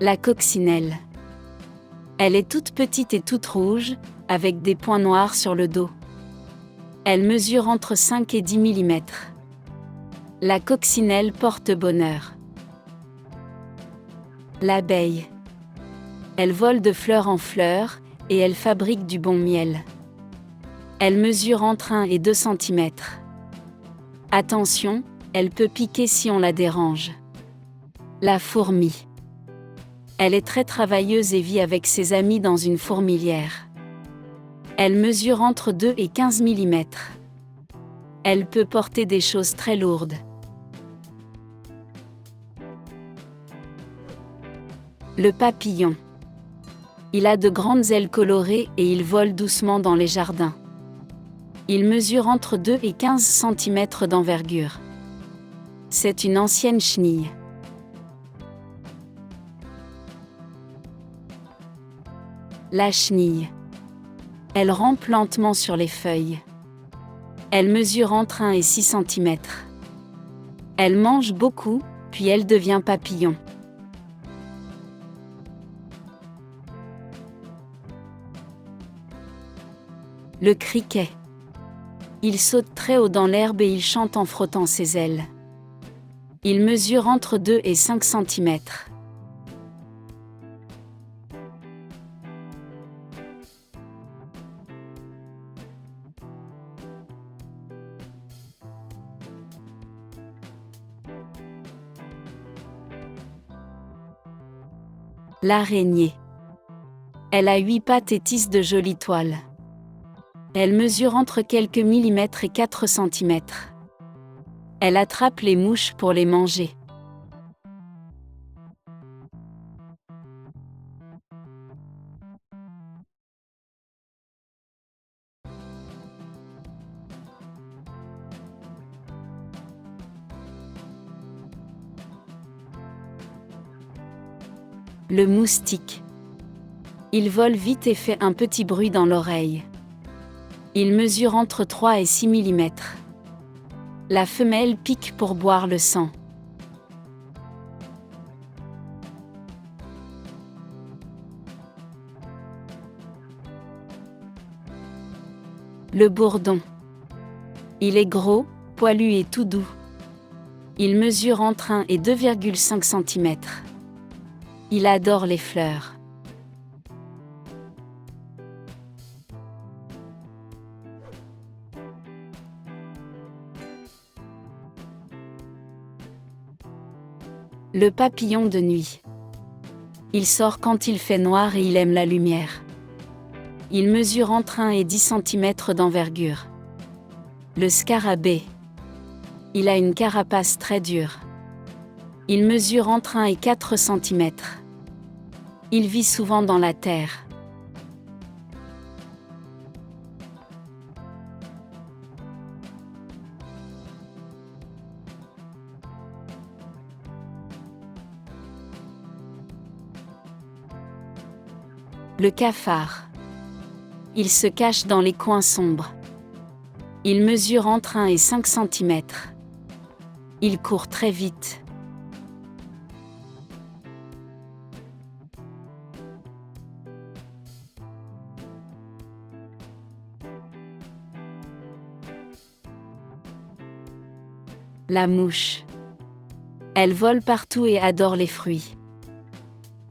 La coccinelle. Elle est toute petite et toute rouge, avec des points noirs sur le dos. Elle mesure entre 5 et 10 mm. La coccinelle porte bonheur. L'abeille. Elle vole de fleur en fleur, et elle fabrique du bon miel. Elle mesure entre 1 et 2 cm. Attention, elle peut piquer si on la dérange. La fourmi. Elle est très travailleuse et vit avec ses amis dans une fourmilière. Elle mesure entre 2 et 15 mm. Elle peut porter des choses très lourdes. Le papillon. Il a de grandes ailes colorées et il vole doucement dans les jardins. Il mesure entre 2 et 15 cm d'envergure. C'est une ancienne chenille. La chenille. Elle rampe lentement sur les feuilles. Elle mesure entre 1 et 6 cm. Elle mange beaucoup, puis elle devient papillon. Le criquet. Il saute très haut dans l'herbe et il chante en frottant ses ailes. Il mesure entre 2 et 5 cm. L'araignée. Elle a 8 pattes et tisse de jolies toiles. Elle mesure entre quelques millimètres et 4 cm. Elle attrape les mouches pour les manger. Le moustique. Il vole vite et fait un petit bruit dans l'oreille. Il mesure entre 3 et 6 mm. La femelle pique pour boire le sang. Le bourdon. Il est gros, poilu et tout doux. Il mesure entre 1 et 2,5 cm. Il adore les fleurs. Le papillon de nuit. Il sort quand il fait noir et il aime la lumière. Il mesure entre 1 et 10 cm d'envergure. Le scarabée. Il a une carapace très dure. Il mesure entre 1 et 4 cm. Il vit souvent dans la terre. Le cafard. Il se cache dans les coins sombres. Il mesure entre 1 et 5 cm. Il court très vite. La mouche. Elle vole partout et adore les fruits.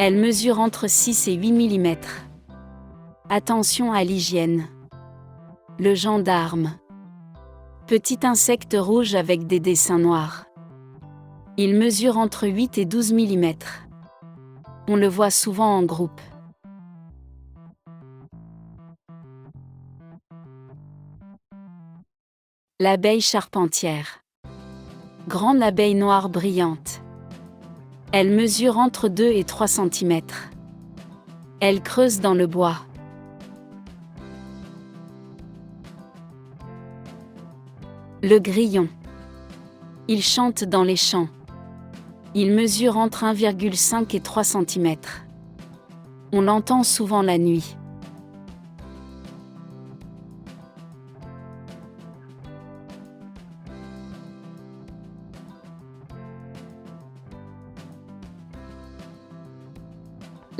Elle mesure entre 6 et 8 mm. Attention à l'hygiène. Le gendarme. Petit insecte rouge avec des dessins noirs. Il mesure entre 8 et 12 mm. On le voit souvent en groupe. L'abeille charpentière. Grande abeille noire brillante. Elle mesure entre 2 et 3 cm. Elle creuse dans le bois. Le grillon. Il chante dans les champs. Il mesure entre 1,5 et 3 cm. On l'entend souvent la nuit.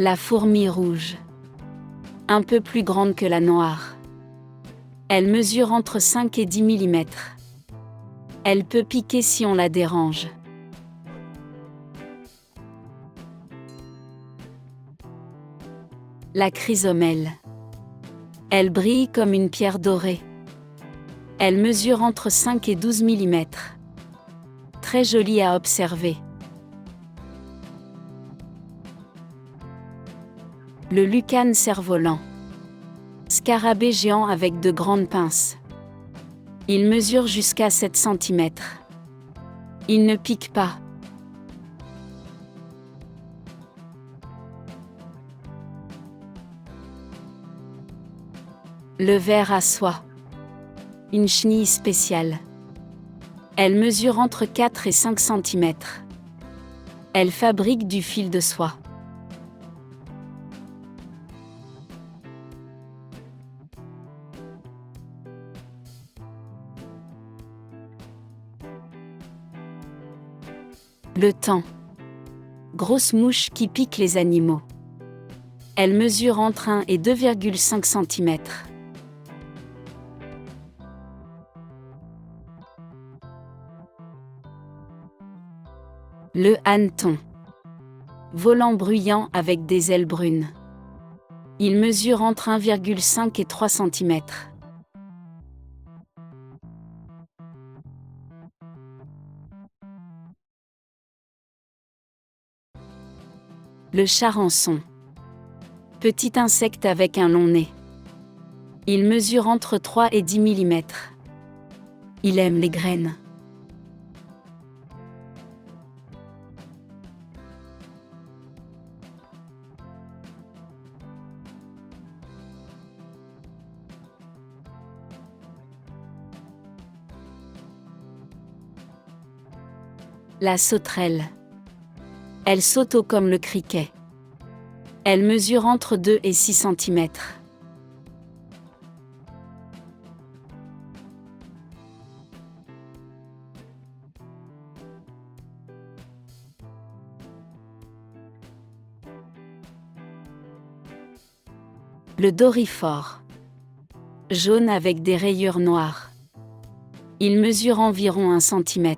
La fourmi rouge. Un peu plus grande que la noire. Elle mesure entre 5 et 10 mm. Elle peut piquer si on la dérange. La chrysomèle. Elle brille comme une pierre dorée. Elle mesure entre 5 et 12 mm. Très jolie à observer. Le lucane cerf-volant. Scarabée géant avec de grandes pinces. Il mesure jusqu'à 7 cm. Il ne pique pas. Le ver à soie. Une chenille spéciale. Elle mesure entre 4 et 5 cm. Elle fabrique du fil de soie. Le thon. Grosse mouche qui pique les animaux. Elle mesure entre 1 et 2,5 cm. Le hanneton. Volant bruyant avec des ailes brunes. Il mesure entre 1,5 et 3 cm. Le charançon. Petit insecte avec un long nez. Il mesure entre 3 et 10 mm. Il aime les graines. La sauterelle. Elle saute haut comme le criquet. Elle mesure entre 2 et 6 cm. Le doryphore. Jaune avec des rayures noires. Il mesure environ 1 cm.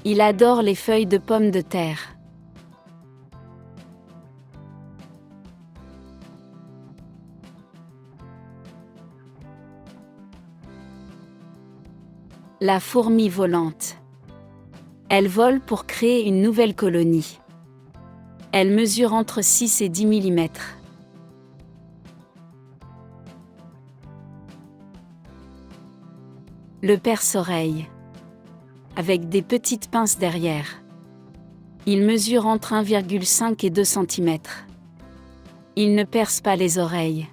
Il adore les feuilles de pommes de terre. La fourmi volante. Elle vole pour créer une nouvelle colonie. Elle mesure entre 6 et 10 mm. Le perce-oreille. Avec des petites pinces derrière. Il mesure entre 1,5 et 2 cm. Il ne perce pas les oreilles.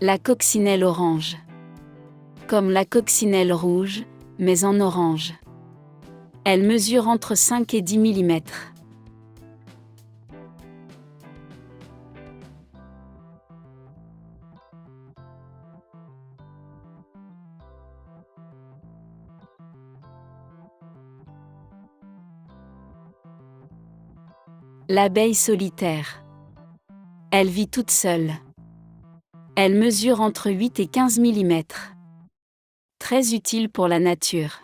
La coccinelle orange. Comme la coccinelle rouge, mais en orange. Elle mesure entre 5 et 10 mm. L'abeille solitaire. Elle vit toute seule. Elle mesure entre 8 et 15 mm. Très utile pour la nature.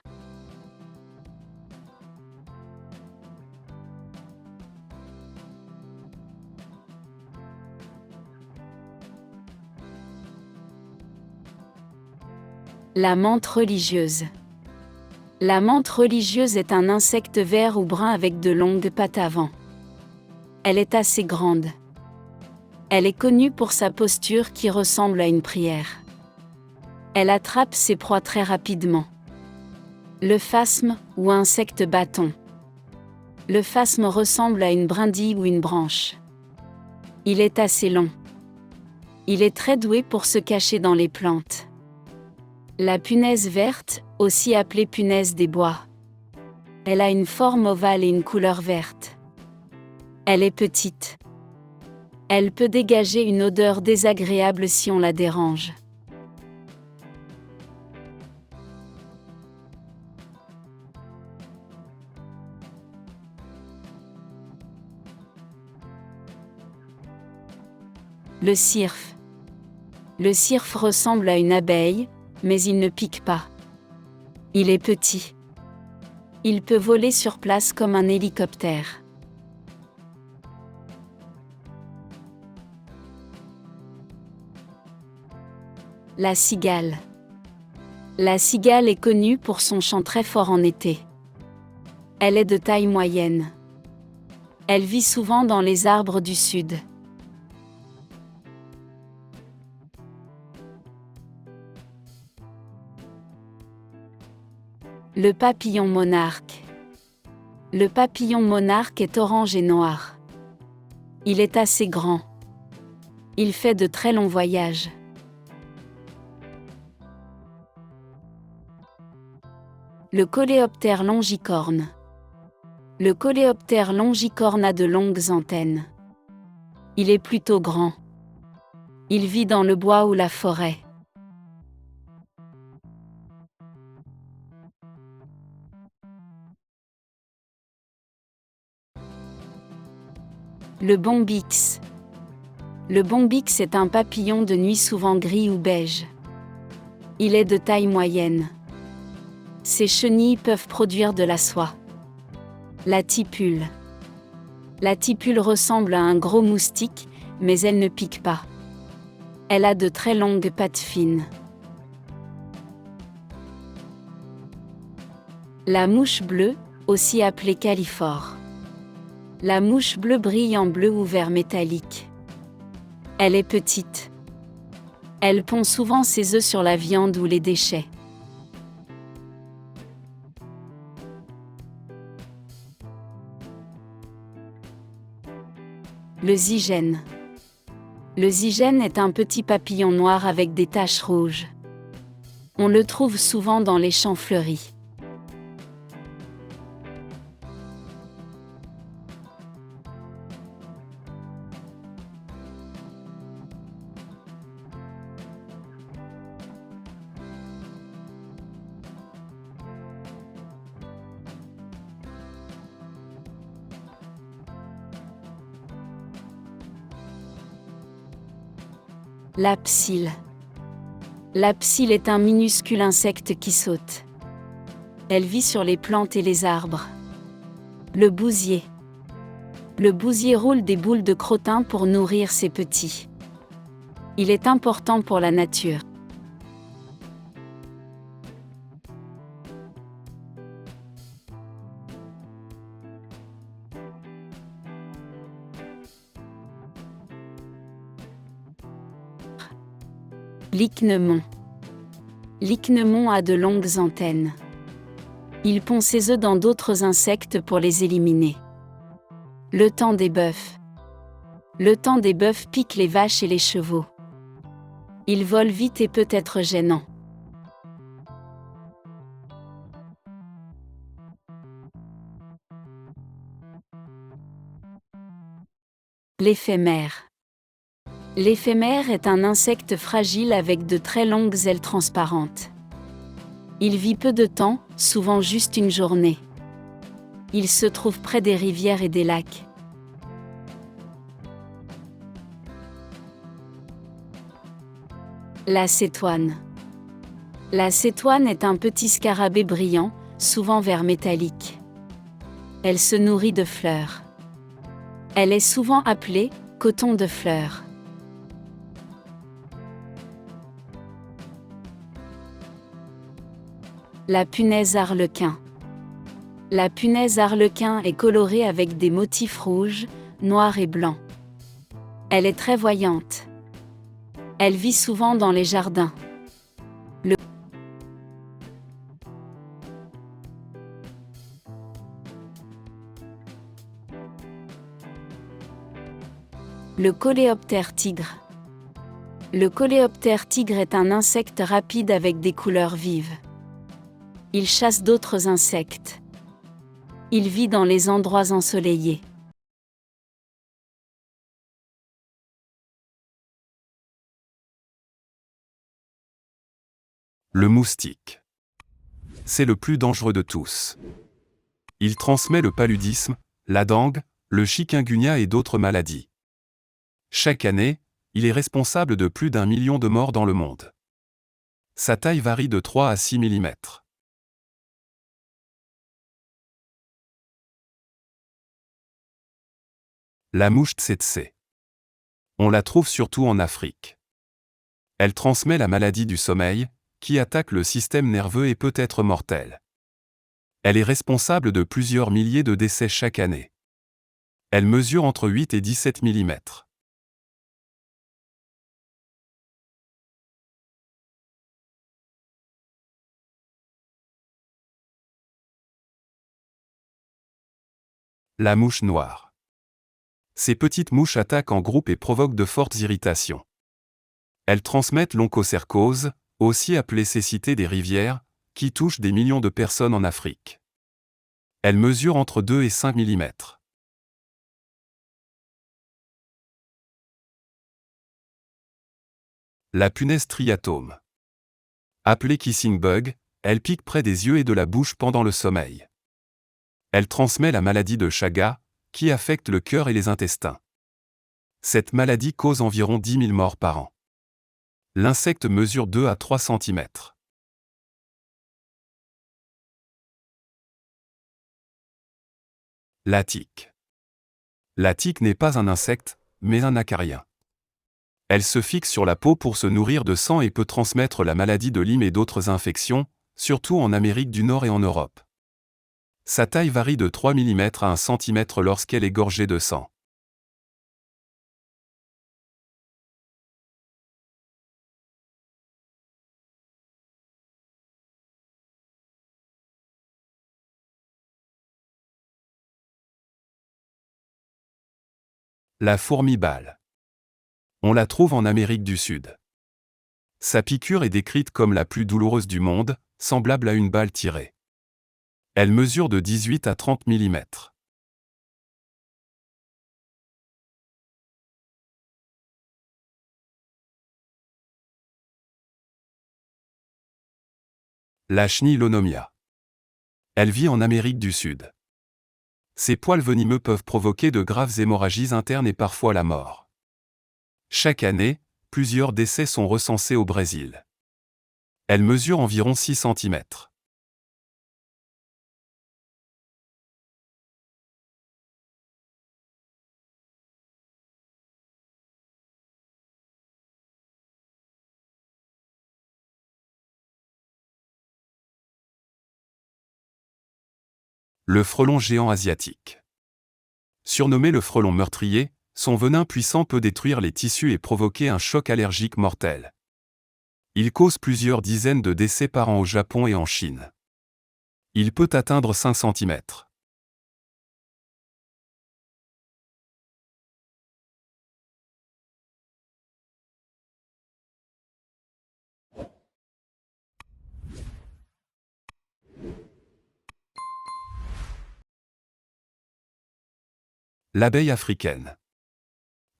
La menthe religieuse. La menthe religieuse est un insecte vert ou brun avec de longues pattes avant. Elle est assez grande. Elle est connue pour sa posture qui ressemble à une prière. Elle attrape ses proies très rapidement. Le phasme, ou insecte bâton. Le phasme ressemble à une brindille ou une branche. Il est assez long. Il est très doué pour se cacher dans les plantes. La punaise verte, aussi appelée punaise des bois. Elle a une forme ovale et une couleur verte. Elle est petite. Elle peut dégager une odeur désagréable si on la dérange. Le cirfe. Le cirfe ressemble à une abeille, mais il ne pique pas. Il est petit. Il peut voler sur place comme un hélicoptère. La cigale. La cigale est connue pour son chant très fort en été. Elle est de taille moyenne. Elle vit souvent dans les arbres du sud. Le papillon monarque. Le papillon monarque est orange et noir. Il est assez grand. Il fait de très longs voyages. Le coléoptère longicorne. Le coléoptère longicorne a de longues antennes. Il est plutôt grand. Il vit dans le bois ou la forêt. Le bombix. Le bombix est un papillon de nuit souvent gris ou beige. Il est de taille moyenne. Ses chenilles peuvent produire de la soie. La tipule. La tipule ressemble à un gros moustique, mais elle ne pique pas. Elle a de très longues pattes fines. La mouche bleue, aussi appelée caliphore. La mouche bleue brille en bleu ou vert métallique. Elle est petite. Elle pond souvent ses œufs sur la viande ou les déchets. Le zygène. Le zygène est un petit papillon noir avec des taches rouges. On le trouve souvent dans les champs fleuris. La psylle. La psylle est un minuscule insecte qui saute. Elle vit sur les plantes et les arbres. Le bousier. Le bousier roule des boules de crottin pour nourrir ses petits. Il est important pour la nature. L'Ichneumon. L'Ichneumon a de longues antennes. Il pond ses œufs dans d'autres insectes pour les éliminer. Le temps des bœufs. Le temps des bœufs pique les vaches et les chevaux. Il vole vite et peut être gênant. L'éphémère. L'éphémère est un insecte fragile avec de très longues ailes transparentes. Il vit peu de temps, souvent juste une journée. Il se trouve près des rivières et des lacs. La cétoine. La cétoine est un petit scarabée brillant, souvent vert métallique. Elle se nourrit de fleurs. Elle est souvent appelée coton de fleurs. La punaise arlequin. La punaise arlequin est colorée avec des motifs rouges, noirs et blancs. Elle est très voyante. Elle vit souvent dans les jardins. Le coléoptère tigre. Le coléoptère tigre est un insecte rapide avec des couleurs vives. Il chasse d'autres insectes. Il vit dans les endroits ensoleillés. Le moustique. C'est le plus dangereux de tous. Il transmet le paludisme, la dengue, le chikungunya et d'autres maladies. Chaque année, il est responsable de plus d'1 million de morts dans le monde. Sa taille varie de 3 à 6 mm. La mouche tsetse. On la trouve surtout en Afrique. Elle transmet la maladie du sommeil, qui attaque le système nerveux et peut être mortelle. Elle est responsable de plusieurs milliers de décès chaque année. Elle mesure entre 8 et 17 mm. La mouche noire. Ces petites mouches attaquent en groupe et provoquent de fortes irritations. Elles transmettent l'onchocercose, aussi appelée cécité des rivières, qui touche des millions de personnes en Afrique. Elles mesurent entre 2 et 5 mm. La punaise triatome. Appelée kissing bug, elle pique près des yeux et de la bouche pendant le sommeil. Elle transmet la maladie de Chagas, qui affecte le cœur et les intestins. Cette maladie cause environ 10 000 morts par an. L'insecte mesure 2 à 3 cm. La tique. La tique n'est pas un insecte, mais un acarien. Elle se fixe sur la peau pour se nourrir de sang et peut transmettre la maladie de Lyme et d'autres infections, surtout en Amérique du Nord et en Europe. Sa taille varie de 3 mm à 1 cm lorsqu'elle est gorgée de sang. La fourmi balle. On la trouve en Amérique du Sud. Sa piqûre est décrite comme la plus douloureuse du monde, semblable à une balle tirée. Elle mesure de 18 à 30 mm. La chenille Lonomia. Elle vit en Amérique du Sud. Ses poils venimeux peuvent provoquer de graves hémorragies internes et parfois la mort. Chaque année, plusieurs décès sont recensés au Brésil. Elle mesure environ 6 cm. Le frelon géant asiatique. Surnommé le frelon meurtrier, son venin puissant peut détruire les tissus et provoquer un choc allergique mortel. Il cause plusieurs dizaines de décès par an au Japon et en Chine. Il peut atteindre 5 cm. L'abeille africaine.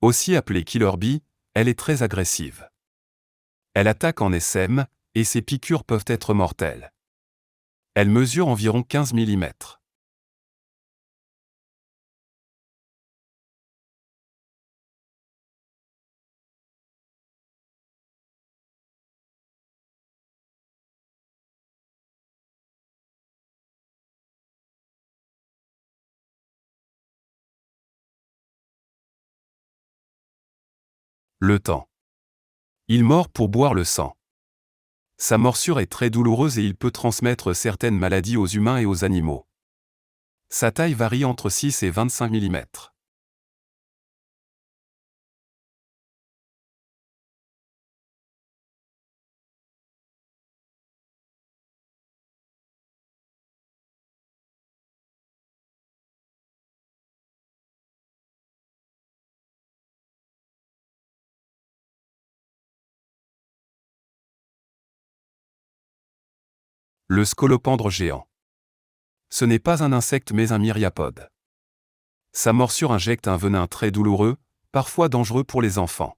Aussi appelée killer bee, elle est très agressive. Elle attaque en essaim, et ses piqûres peuvent être mortelles. Elle mesure environ 15 mm. Le temps. Il mord pour boire le sang. Sa morsure est très douloureuse et il peut transmettre certaines maladies aux humains et aux animaux. Sa taille varie entre 6 et 25 mm. Le scolopendre géant. Ce n'est pas un insecte mais un myriapode. Sa morsure injecte un venin très douloureux, parfois dangereux pour les enfants.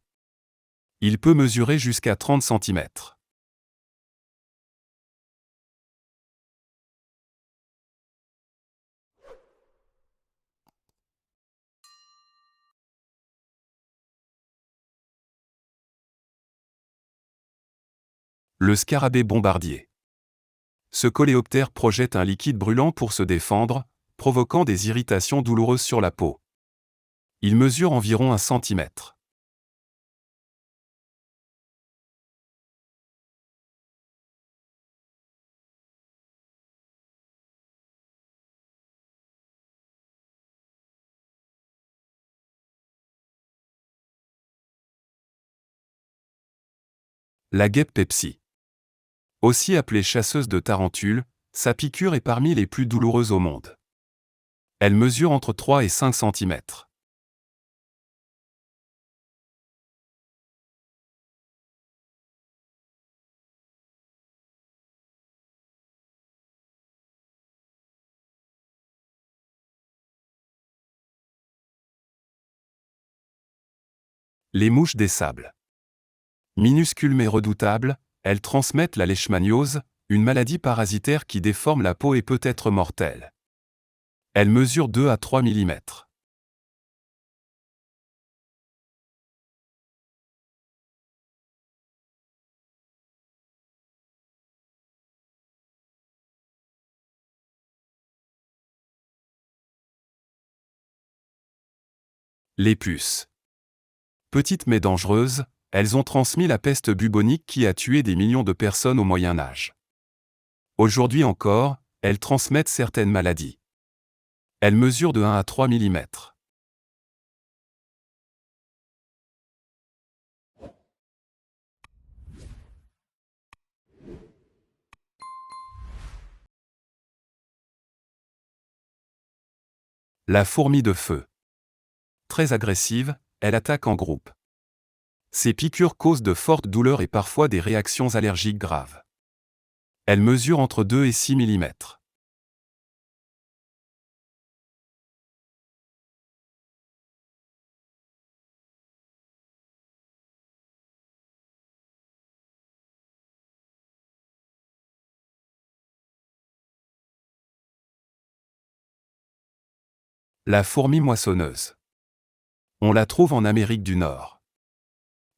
Il peut mesurer jusqu'à 30 cm. Le scarabée bombardier. Ce coléoptère projette un liquide brûlant pour se défendre, provoquant des irritations douloureuses sur la peau. Il mesure environ 1 centimètre. La guêpe Pepsi. Aussi appelée chasseuse de tarentules, sa piqûre est parmi les plus douloureuses au monde. Elle mesure entre 3 et 5 centimètres. Les mouches des sables. Minuscules mais redoutables, elles transmettent la leishmaniose, une maladie parasitaire qui déforme la peau et peut être mortelle. Elles mesurent 2 à 3 mm. Les puces. Petites mais dangereuses, elles ont transmis la peste bubonique qui a tué des millions de personnes au Moyen Âge. Aujourd'hui encore, elles transmettent certaines maladies. Elles mesurent de 1 à 3 mm. La fourmi de feu. Très agressive, elle attaque en groupe. Ses piqûres causent de fortes douleurs et parfois des réactions allergiques graves. Elle mesure entre 2 et 6 mm. La fourmi moissonneuse. On la trouve en Amérique du Nord.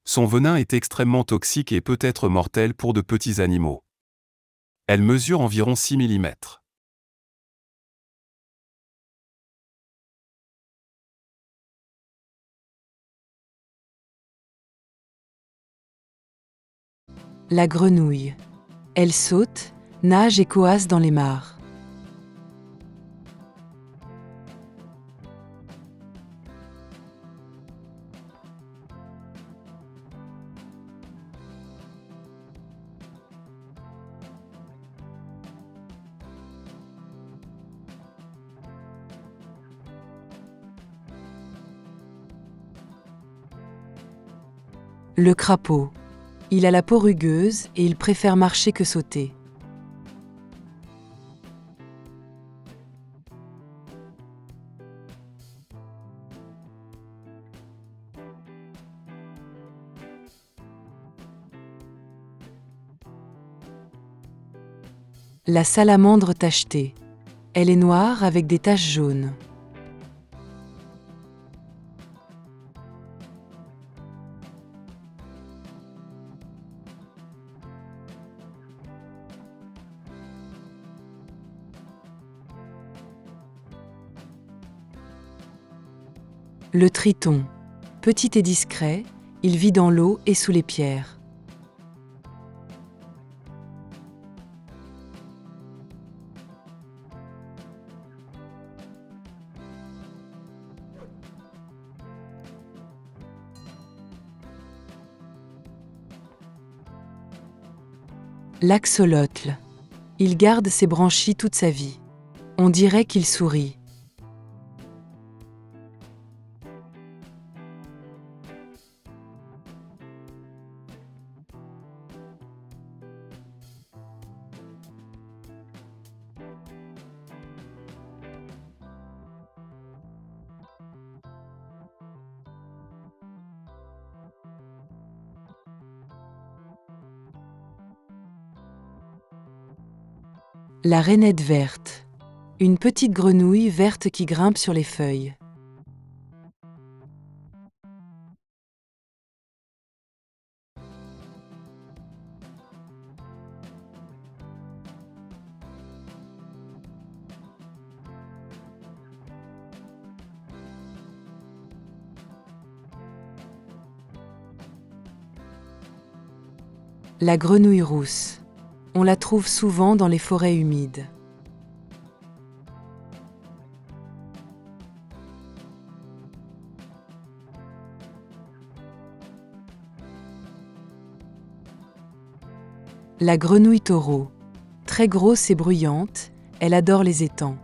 Son venin est extrêmement toxique et peut être mortel pour de petits animaux. Elle mesure environ 6 mm. La grenouille. Elle saute, nage et coasse dans les mares. Le crapaud. Il a la peau rugueuse et il préfère marcher que sauter. La salamandre tachetée. Elle est noire avec des taches jaunes. Le triton. Petit et discret, il vit dans l'eau et sous les pierres. L'axolotl. Il garde ses branchies toute sa vie. On dirait qu'il sourit. La rainette verte. Une petite grenouille verte qui grimpe sur les feuilles. La grenouille rousse. On la trouve souvent dans les forêts humides. La grenouille taureau. Très grosse et bruyante, elle adore les étangs.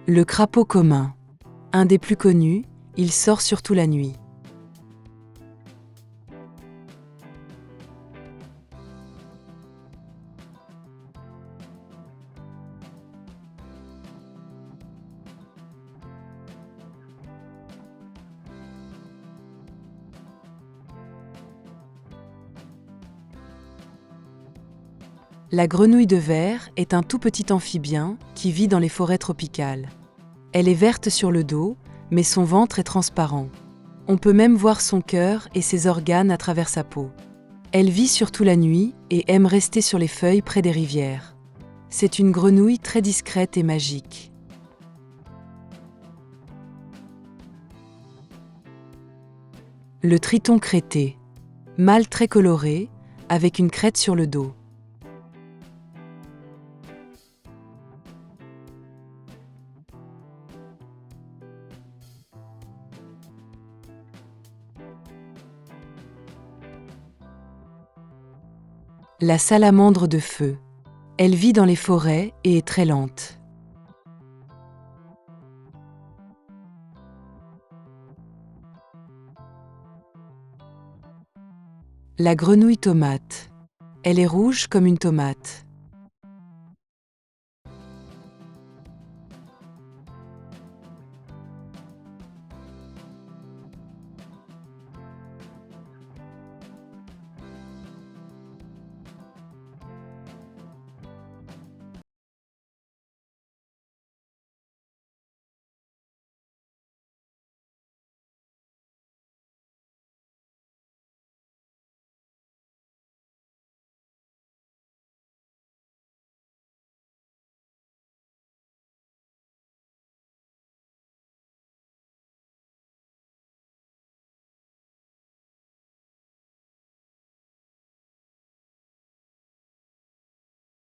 Le crapaud commun. Un des plus connus, il sort surtout la nuit. La grenouille de verre est un tout petit amphibien qui vit dans les forêts tropicales. Elle est verte sur le dos, mais son ventre est transparent. On peut même voir son cœur et ses organes à travers sa peau. Elle vit surtout la nuit et aime rester sur les feuilles près des rivières. C'est une grenouille très discrète et magique. Le triton crêté. Mâle très coloré, avec une crête sur le dos. La salamandre de feu. Elle vit dans les forêts et est très lente. La grenouille tomate. Elle est rouge comme une tomate.